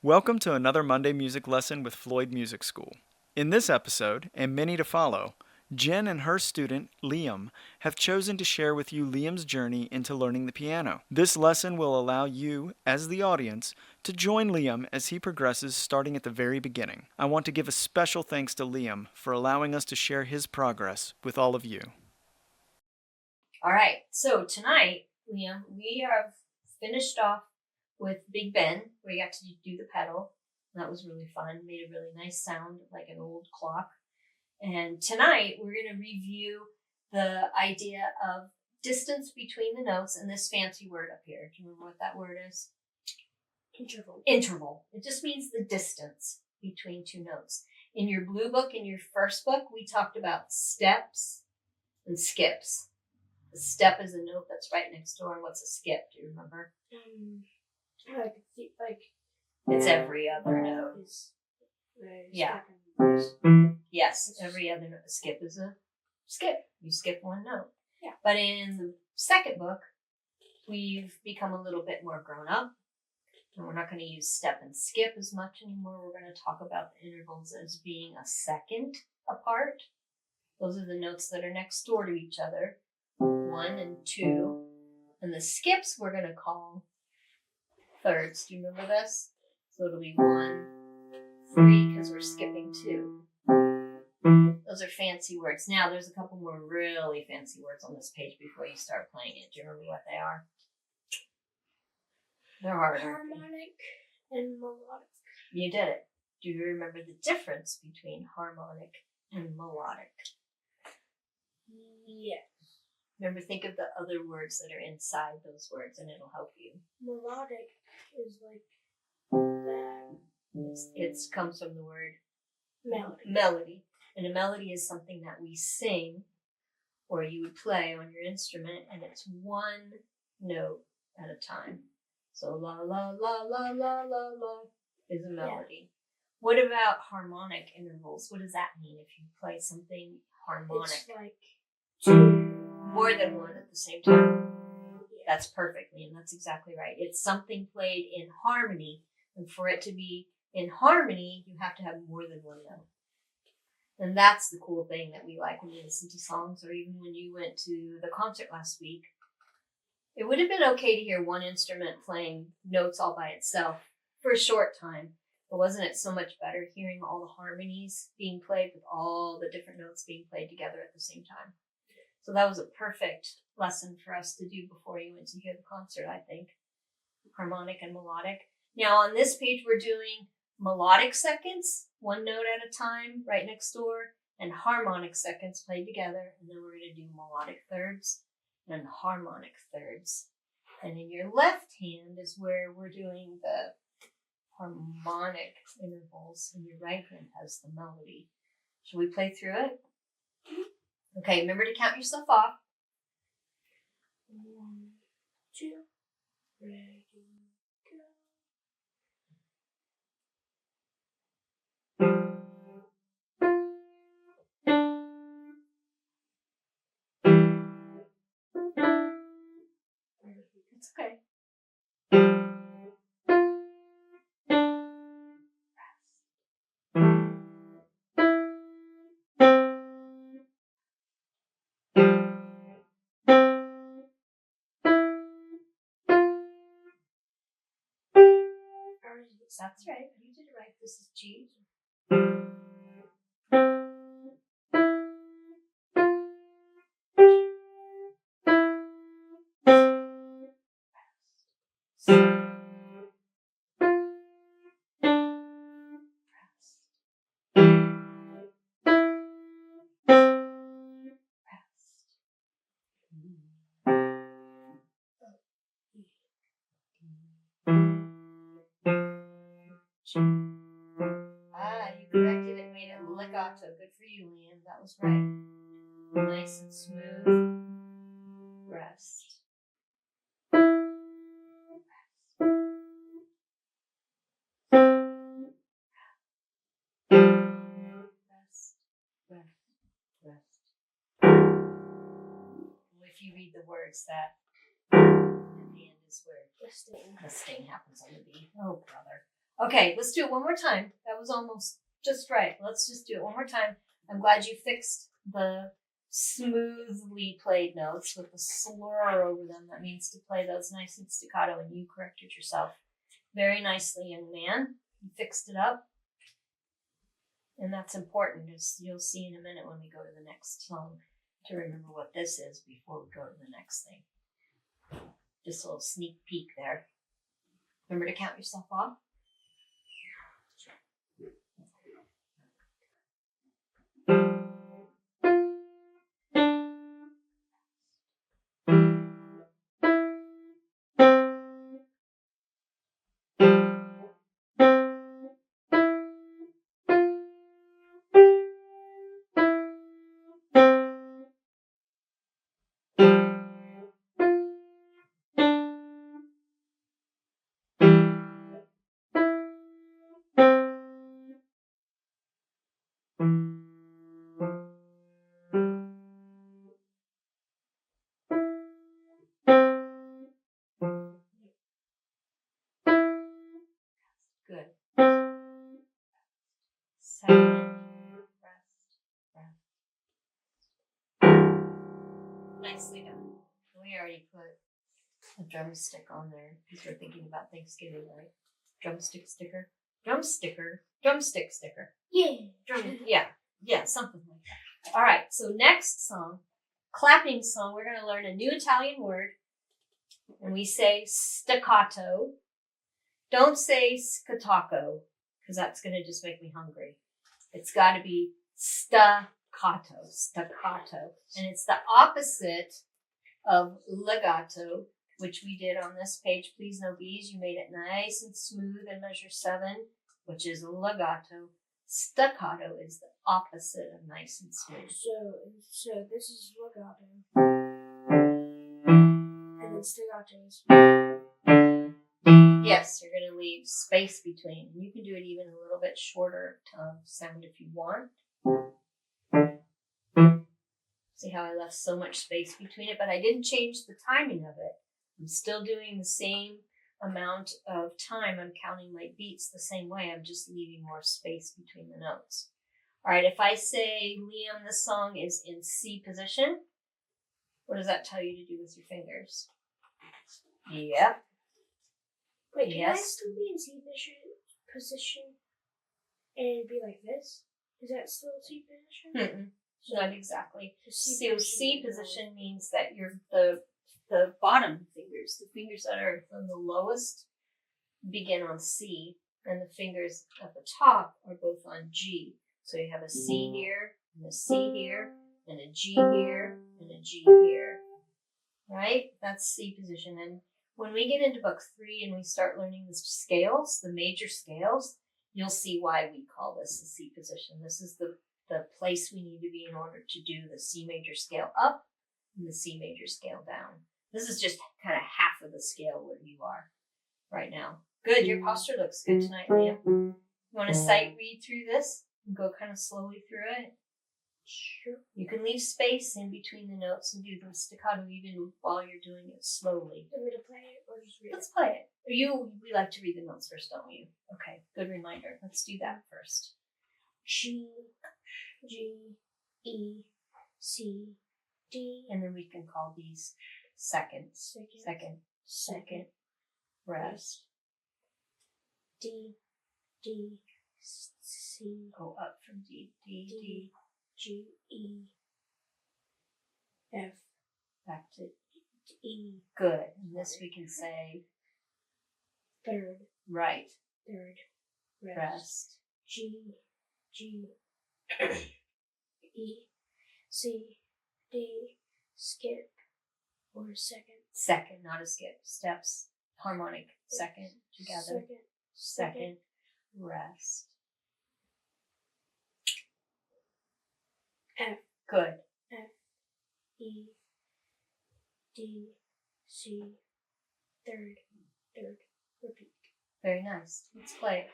Welcome to another Monday music lesson with Floyd Music School. In this episode, and many to follow, Jen and her student, Liam, have chosen to share with you Liam's journey into learning the piano. This lesson will allow you, as the audience, to join Liam as he progresses starting at the very beginning. I want to give a special thanks to Liam for allowing us to share his progress with all of you. All right, so tonight, Liam, we have finished off with Big Ben, where you got to do the pedal. That was really fun. Made a really nice sound, like an old clock. And tonight, we're going to review the idea of distance between the notes and this fancy word up here. Do you remember what that word is? Interval. Interval. It just means the distance between two notes. In your blue book, in your first book, we talked about steps and skips. A step is a note that's right next door, and what's a skip? Do you remember? I could see, It's every other note. Yeah. Yes, every other note. A skip is a skip. You skip one note. Yeah. But in the second book, we've become a little bit more grown up. And we're not going to use step and skip as much anymore. We're going to talk about the intervals as being a second apart. Those are the notes that are next door to each other. 1 and 2. And the skips we're going to call thirds. Do you remember this? So it'll be 1, 3, because we're skipping 2. Those are fancy words. Now, there's a couple more really fancy words on this page before you start playing it. Do you remember what they are? They're hard. Harmonic and melodic. You did it. Do you remember the difference between harmonic and melodic? Yeah. Remember, think of the other words that are inside those words, and it'll help you. Melodic is like that. It comes from the word Melody. And a melody is something that we sing or you would play on your instrument, and it's one note at a time. So la la la la la la la is a melody. Yeah. What about harmonic intervals? What does that mean if you play something harmonic? It's like two. More than one at the same time. Yeah. That's perfect, Liam. That's exactly right. It's something played in harmony, and for it to be in harmony, you have to have more than one note. And that's the cool thing that we like when we listen to songs, or even when you went to the concert last week. It would have been okay to hear one instrument playing notes all by itself for a short time, but wasn't it so much better hearing all the harmonies being played with all the different notes being played together at the same time? So that was a perfect lesson for us to do before you went to hear the concert, I think. Harmonic and melodic. Now on this page, we're doing melodic seconds, one note at a time, right next door, and harmonic seconds played together. And then we're going to do melodic thirds and harmonic thirds. And in your left hand is where we're doing the harmonic intervals, and your right hand has the melody. Shall we play through it? Okay, remember to count yourself off. 1, 2, ready, go. It's okay. That's right. You did it right. This is G. You corrected it, made it legato. Good for you, Liam. That was right. Nice and smooth. Rest. If you read the words, that at the end is where the sting happens on the B. Oh, brother. Okay, let's do it one more time. That was almost just right. Let's just do it one more time. I'm glad you fixed the smoothly played notes with the slur over them. That means to play those nice and staccato, and you corrected yourself very nicely, young man. You fixed it up. And that's important, as you'll see in a minute when we go to the next song, to remember what this is before we go to the next thing. Just a little sneak peek there. Remember to count yourself off. Good. Second. Rest. Nicely done. We already put a drumstick on there because we're thinking about Thanksgiving, right? Drumstick sticker. Drumstick sticker. Yeah. Yeah, something like that. All right, so next song, clapping song, we're going to learn a new Italian word. And we say staccato. Don't say scatacco, because that's going to just make me hungry. It's got to be staccato. And it's the opposite of legato, which we did on this page. Please no B's. You made it nice and smooth in measure 7, which is legato. Staccato is the opposite of nice and smooth. So this is legato. And then staccato is. Yes, you're going to leave space between. You can do it even a little bit shorter sound if you want. See how I left so much space between it, but I didn't change the timing of it. I'm still doing the same amount of time. I'm counting my beats the same way. I'm just leaving more space between the notes. All right, if I say, Liam, this song is in C position, what does that tell you to do with your fingers? Yep. Wait, can I Yes. still be in C position and be like this? Is that still C position? Not exactly. C So C position means that you're the bottom fingers, the fingers that are from the lowest, begin on C, and the fingers at the top are both on G. So you have a C here, and a C here, and a G here, and a G here. Right? That's C position. And when we get into book 3 and we start learning the scales, the major scales, you'll see why we call this the C position. This is the place we need to be in order to do the C major scale up and the C major scale down. This is just kind of half of the scale where you are right now. Good, your posture looks good tonight, Liam. You want to sight read through this and go kind of slowly through it? Sure. You can leave space in between the notes and do the staccato even while you're doing it slowly. Want me to play it or just read Let's play it. We like to read the notes first, don't we? Okay, good reminder. Let's do that first. G, E, C, D, And then we can call these seconds. Second, rest. D, C, Go up from D, D, G, E, F, back to E, good. And this we can say third, right, rest, G, E, C, D, skip, or second. Second, not a skip. Steps, harmonic, second, together. Second, rest. F, Good. E, D, C, third, repeat. Very nice. Let's play it.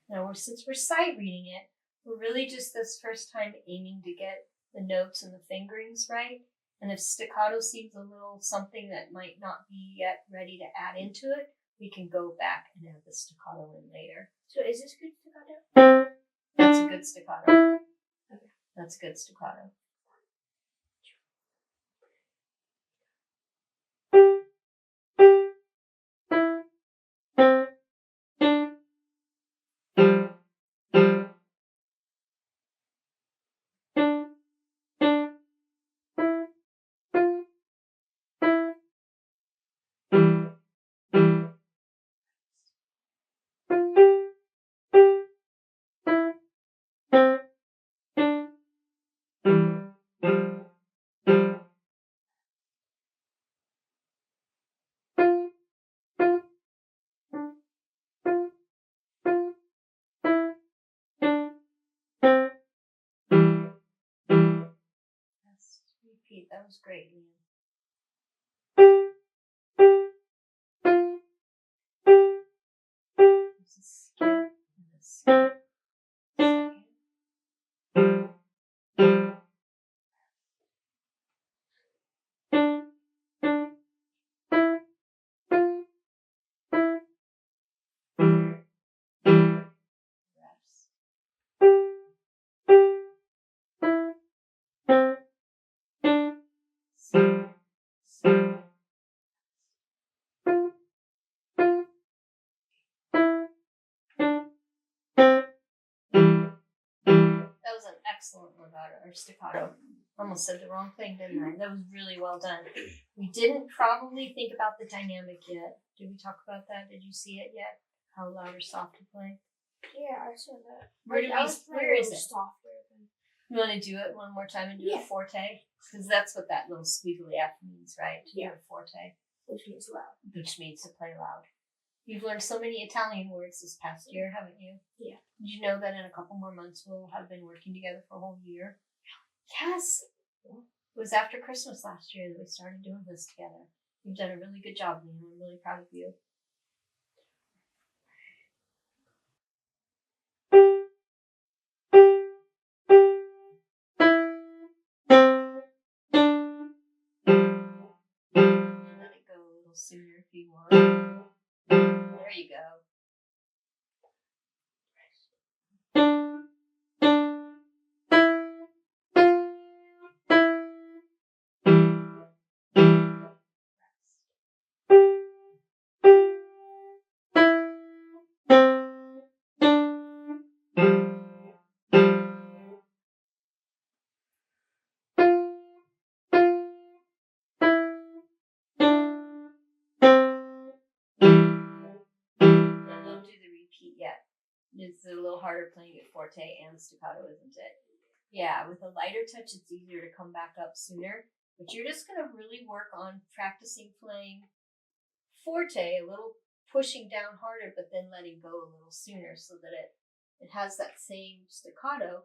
Now, since we're sight reading it, we're really just this first time aiming to get the notes and the fingerings right. And if staccato seems a little something that might not be yet ready to add into it, we can go back and add the staccato in later. So is this good staccato? That's a good staccato. Okay. That's a good staccato. Let's repeat. That was great, Liam. There's a skip and a skip. Second. Rest. Skip. Skip. That was an excellent legato or staccato. Almost said the wrong thing, didn't I? That was really well done. We didn't probably think about the dynamic yet. Did we talk about that? Did you see it yet? How loud or soft to play? Yeah, I saw that. Where do we? I was playing Where a is little it? softer than. You want to do it one more time and do Yeah. a forte? Because that's what that little squiggly F means, right? To Yeah. do a forte, Which means loud. which means to play loud. You've learned so many Italian words this past year, haven't you? Yeah. Did you know that in a couple more months we'll have been working together for a whole year? Yes. It was after Christmas last year that we started doing this together. You've done a really good job, Liam. I'm really proud of you. Let it go a little sooner if you want. There you go. Now don't do the repeat yet. It's a little harder playing it forte and staccato, isn't it? Yeah, with a lighter touch, it's easier to come back up sooner. But you're just going to really work on practicing playing forte, a little pushing down harder, but then letting go a little sooner so that it has that same staccato.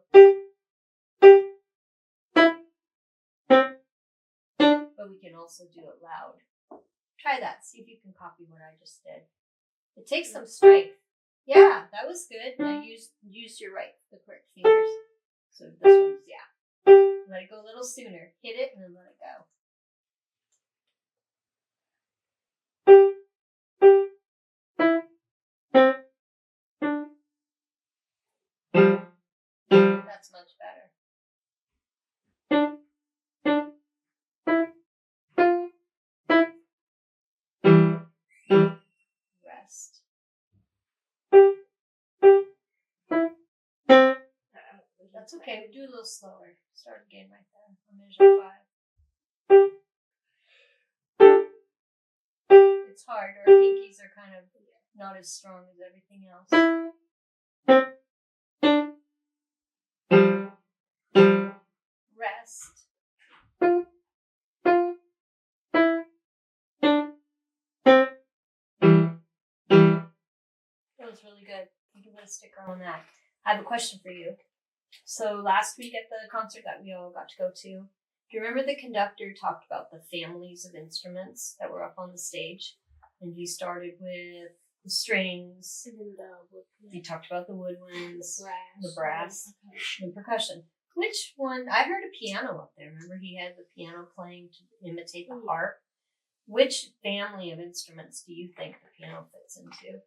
But we can also do it loud. Try that. See if you can copy what I just did. It takes some strength. Yeah, that was good. Now use the correct fingers. So this one's, yeah. Let it go a little sooner. Hit it and then let it go. That's much better. Rest. That's okay. Do a little slower. Start again right there. I'll measure 5. It's hard. Our pinkies are kind of not as strong as everything else. Rest. That was really good. You can put a sticker on that. I have a question for you. So last week at the concert that we all got to go to, do you remember the conductor talked about the families of instruments that were up on the stage? And he started with the strings. And then the wood. He talked about the woodwinds, The the brass, and percussion. Which one? I heard a piano up there. Remember he had the piano playing to imitate the harp? Which family of instruments do you think the piano fits into?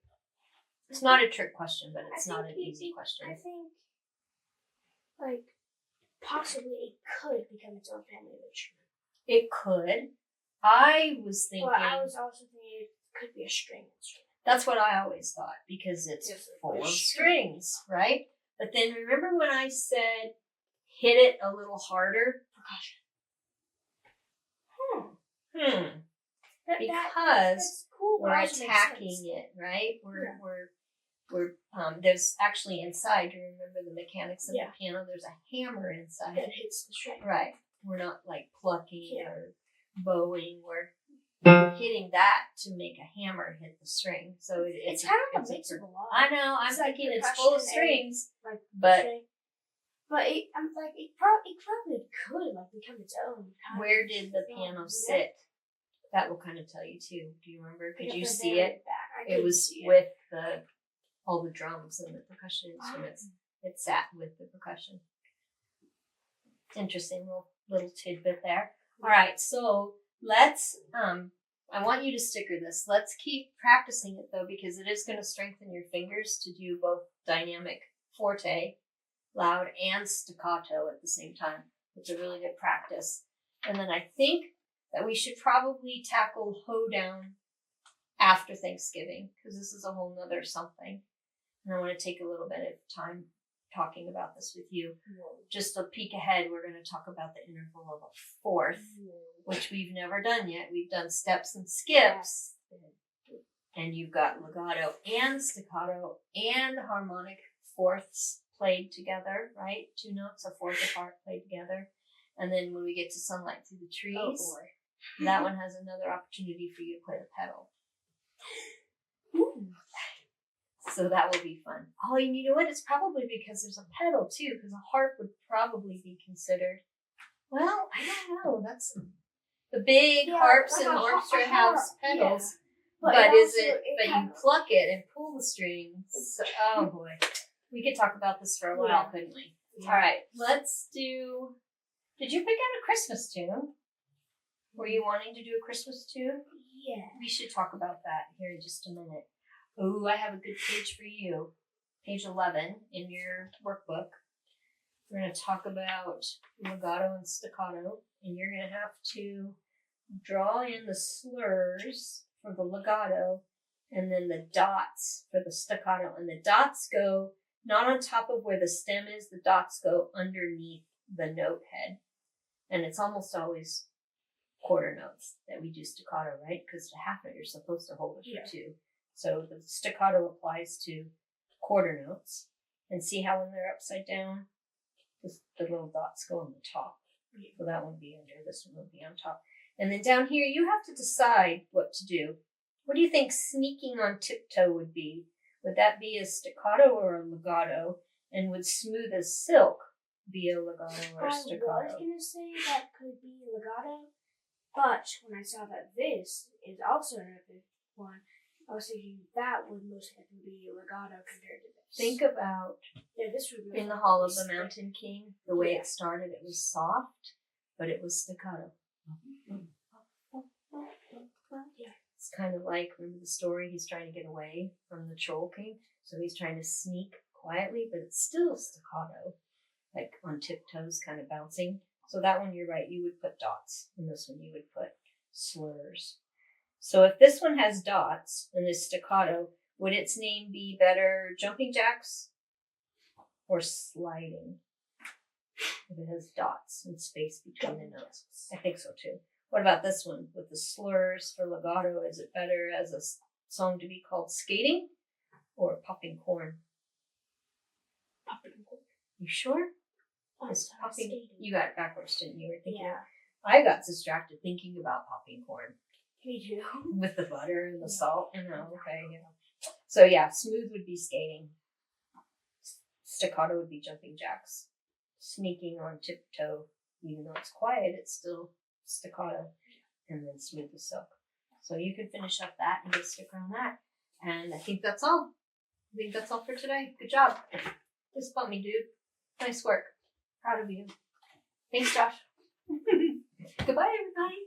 It's not a trick question, but it's not an easy question. I think, like, possibly it could become its own family of instrument. It could. I was thinking. Well, I was also thinking it could be a string instrument. That's what I always thought because it's Yes, full of strings. strings, right? But then remember when I said hit it a little harder? Percussion. Because that's cool, but we're also makes attacking sense. it, right? Yeah. We're there's actually inside, you remember the mechanics of Yeah. the piano, there's a hammer inside. That hits the string. Right. We're not like plucking Yeah. or bowing. We're hitting that to make a hammer hit the string. So It's kind of a mix of a lot. I know. I'm It's like thinking it's full of percussion strings, like but string. But I'm like it probably could like become its own. Kind where of did the thing, piano you sit? That will kind of tell you too. Do you remember? Could Like you at the see very it? back. I It couldn't was see it. with all the drums and the percussion instruments. It sat with the percussion. Interesting little tidbit there. All right, so let's I want you to sticker this. Let's keep practicing it though, because it is going to strengthen your fingers to do both dynamic forte, loud, and staccato at the same time. It's a really good practice. And then I think that we should probably tackle hoedown after Thanksgiving, because this is a whole nother something. And I want to take a little bit of time talking about this with you. Just a peek ahead, we're going to talk about the interval of a fourth, which we've never done yet. We've done steps and skips, and you've got legato and staccato and harmonic fourths played together, right? 2 notes, a fourth apart, played together. And then when we get to Sunlight Through the Trees, that one has another opportunity for you to play the pedal. So that will be fun. Oh, and you know what? It's probably because there's a pedal too, because a harp would probably be considered. Well, I don't know. That's the big harps like and a orchestra harp, have pedals. yeah. But it is also- it? But kind you of- pluck it and pull the strings. So, oh boy, we could talk about this for a while, Yeah. couldn't we? Yeah. All right, let's do. Did you pick out a Christmas tune? Were you wanting to do a Christmas tune? Yeah. We should talk about that here in just a minute. Oh, I have a good page for you. Page 11 in your workbook. We're going to talk about legato and staccato, and you're going to have to draw in the slurs for the legato and then the dots for the staccato. And the dots go not on top of where the stem is, the dots go underneath the note head. And it's almost always quarter notes that we do staccato, right? Because to half it, you're supposed to hold it for 2. So the staccato applies to quarter notes. And see how when they're upside down, the little dots go on the top. So that one will be under, this one will be on top. And then down here, you have to decide what to do. What do you think sneaking on tiptoe would be? Would that be a staccato or a legato? And would smooth as silk be a legato or a I was staccato? gonna say that could be legato, but when I saw that this is also another one, I was thinking that would most likely be legato compared to this. Think about this would be in the Hall of the stick. Mountain King, the way Yeah. it started, it was soft, but it was staccato. Yeah. It's kind of like, remember the story? He's trying to get away from the Troll King, so he's trying to sneak quietly, but it's still staccato, like on tiptoes, kind of bouncing. So that one, you're right, you would put dots, and this one you would put slurs. So if this one has dots and is staccato, would its name be better jumping jacks or sliding? If it has dots and space between the notes. I think so too. What about this one with the slurs for legato? Is it better as a song to be called skating or popping corn? Popping corn. You sure? Oh, It's sorry, popping. skating. You got it backwards, didn't you? Or thinking. Yeah. I got distracted thinking about popping corn Me too. with the butter and the Yeah. salt. And okay, yeah. So yeah, smooth would be skating. Staccato would be jumping jacks. Sneaking on tiptoe, even though it's quiet, it's still staccato. And then smooth as silk. So you can finish up that and get a sticker on that. And I think that's all. I think that's all for today. Good job. Fist bump me, dude. Nice work. Proud of you. Thanks, Josh. Goodbye, everybody.